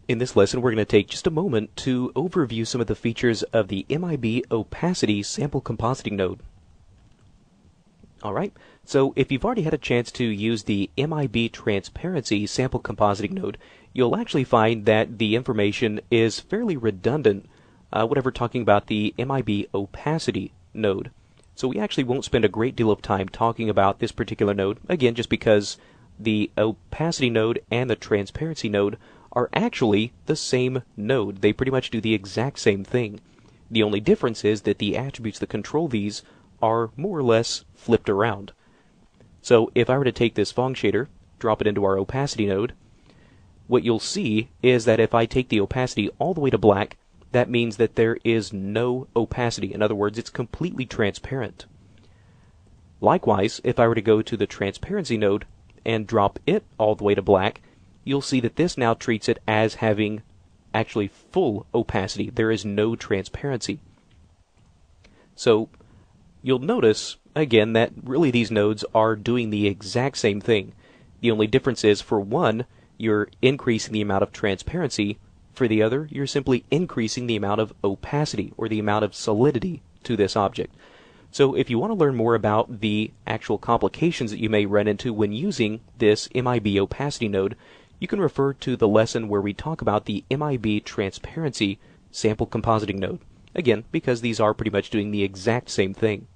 In this lesson, we're going to take just a moment to overview some of the features of the MIB opacity sample compositing node. Alright, so if you've already had a chance to use the MIB transparency sample compositing node, you'll actually find that the information is fairly redundant whenever talking about the MIB opacity node. So we actually won't spend a great deal of time talking about this particular node, again just because the opacity node and the transparency node are actually the same node. They pretty much do the exact same thing. The only difference is that the attributes that control these are more or less flipped around. So if I were to take this Phong shader, drop it into our opacity node, what you'll see is that if I take the opacity all the way to black, that means that there is no opacity. In other words, it's completely transparent. Likewise, if I were to go to the transparency node and drop it all the way to black, you'll see that this now treats it as having actually full opacity. There is no transparency. So you'll notice, again, that really these nodes are doing the exact same thing. The only difference is, for one, you're increasing the amount of transparency. For the other, you're simply increasing the amount of opacity, or the amount of solidity to this object. So if you want to learn more about the actual complications that you may run into when using this MIB opacity node, you can refer to the lesson where we talk about the MIB transparency sample compositing node. Again, because these are pretty much doing the exact same thing.